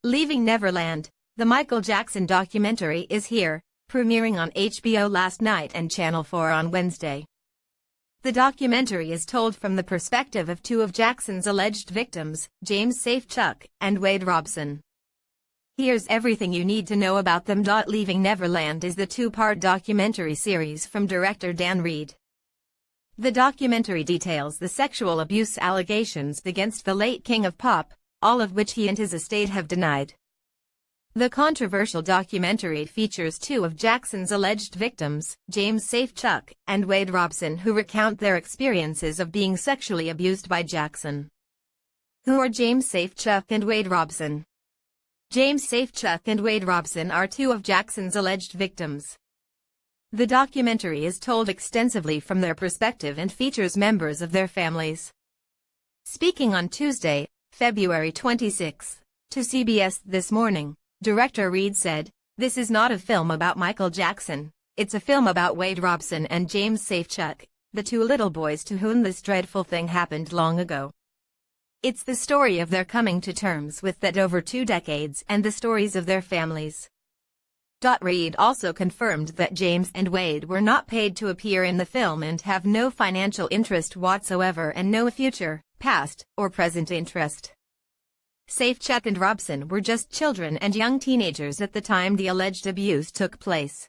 Leaving Neverland, the Michael Jackson documentary is here, premiering on HBO last night and Channel 4 on Wednesday. The documentary is told from the perspective of two of Jackson's alleged victims, James Safechuck and Wade Robson. Here's everything you need to know about them. Leaving Neverland is the two-part documentary series from director Dan Reed. The documentary details the sexual abuse allegations against the late King of Pop, all of which he and his estate have denied. The controversial documentary features two of Jackson's alleged victims, James Safechuck and Wade Robson, who recount their experiences of being sexually abused by Jackson. Who are James Safechuck and Wade Robson? James Safechuck and Wade Robson are two of Jackson's alleged victims. The documentary is told extensively from their perspective and features members of their families. Speaking on Tuesday, February 26, to CBS This Morning, director Reed said, "This is not a film about Michael Jackson, it's a film about Wade Robson and James Safechuck, the two little boys to whom this dreadful thing happened long ago. It's the story of their coming to terms with that over 2 decades and the stories of their families." Reed also confirmed that James and Wade were not paid to appear in the film and have no financial interest whatsoever and no future, past, or present interest. Safechuck and Robson were just children and young teenagers at the time the alleged abuse took place.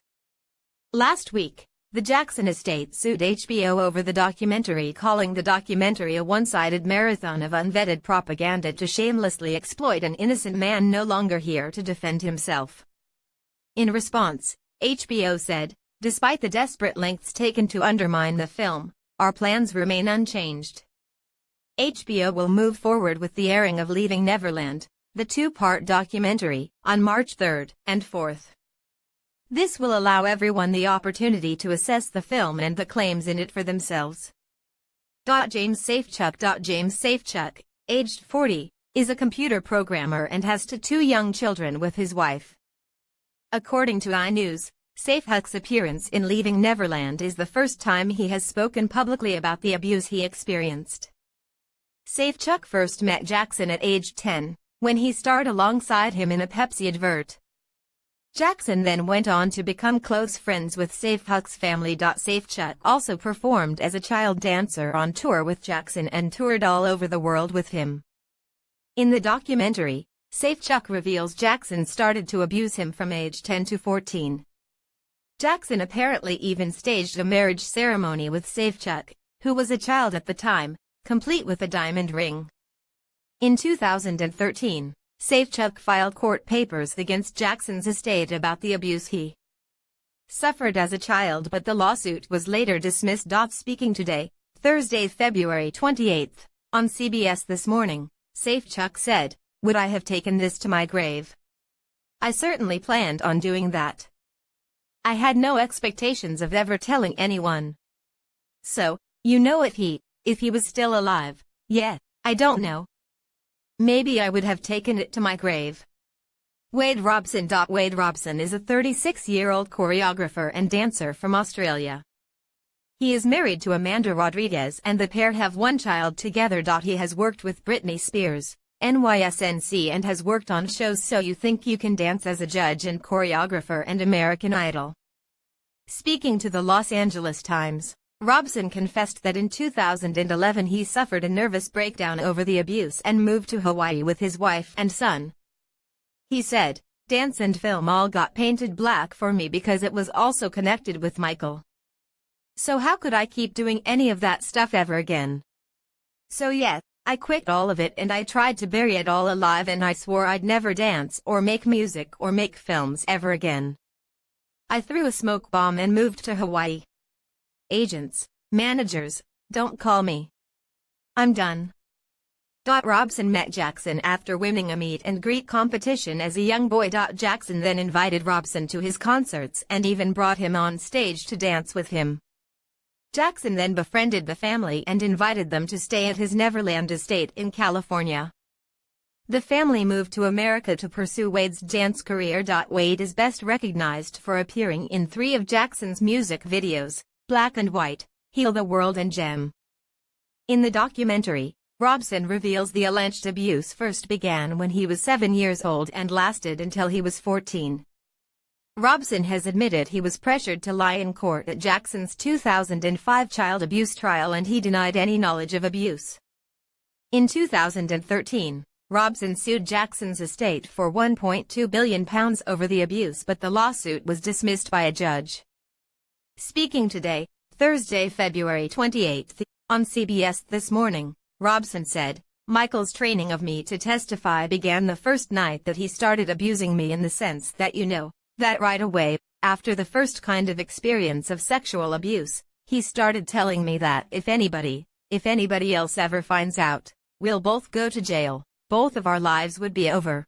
Last week, the Jackson estate sued HBO over the documentary, calling the documentary a one-sided marathon of unvetted propaganda to shamelessly exploit an innocent man no longer here to defend himself. In response, HBO said, "Despite the desperate lengths taken to undermine the film, our plans remain unchanged." HBO will move forward with the airing of Leaving Neverland, the two-part documentary, on March 3rd and 4th. This will allow everyone the opportunity to assess the film and the claims in it for themselves. James Safechuck, aged 40, is a computer programmer and has two young children with his wife. According to iNews, Safechuck's appearance in Leaving Neverland is the first time he has spoken publicly about the abuse he experienced. Safechuck first met Jackson at age 10, when he starred alongside him in a Pepsi advert. Jackson then went on to become close friends with Safechuck's family. Safechuck also performed as a child dancer on tour with Jackson and toured all over the world with him. In the documentary, Safechuck reveals Jackson started to abuse him from age 10 to 14. Jackson apparently even staged a marriage ceremony with Safechuck, who was a child at the time, complete with a diamond ring. In 2013, Safechuck filed court papers against Jackson's estate about the abuse he suffered as a child, but the lawsuit was later dismissed. Speaking today, Thursday, February 28, on CBS This Morning, Safechuck said, "Would I have taken this to my grave? I certainly planned on doing that. I had no expectations of ever telling anyone. So, you know, if he was still alive, yeah, I don't know. Maybe I would have taken it to my grave." Wade Robson. Wade Robson is a 36-year-old choreographer and dancer from Australia. He is married to Amanda Rodriguez and the pair have one child together. He has worked with Britney Spears, NYSNC, and has worked on shows So You Think You Can Dance as a judge and choreographer and American Idol. Speaking to the Los Angeles Times, Robson confessed that in 2011 he suffered a nervous breakdown over the abuse and moved to Hawaii with his wife and son. He said, "Dance and film all got painted black for me because it was also connected with Michael. So how could I keep doing any of that stuff ever again? So yeah, I quit all of it and I tried to bury it all alive and I swore I'd never dance or make music or make films ever again. I threw a smoke bomb and moved to Hawaii. Agents, managers, don't call me. I'm done." Robson met Jackson after winning a meet and greet competition as a young boy. Jackson then invited Robson to his concerts and even brought him on stage to dance with him. Jackson then befriended the family and invited them to stay at his Neverland estate in California. The family moved to America to pursue Wade's dance career. Wade is best recognized for appearing in 3 of Jackson's music videos, Black and White, Heal the World and Gem. In the documentary, Robson reveals the alleged abuse first began when he was 7 years old and lasted until he was 14. Robson has admitted he was pressured to lie in court at Jackson's 2005 child abuse trial, and he denied any knowledge of abuse. In 2013, Robson sued Jackson's estate for £1.2 billion over the abuse, but the lawsuit was dismissed by a judge. Speaking today, Thursday, February 28, on CBS This Morning, Robson said, "Michael's training of me to testify began the first night that he started abusing me, in the sense that that right away, after the first kind of experience of sexual abuse, he started telling me that if anybody else ever finds out, we'll both go to jail, both of our lives would be over."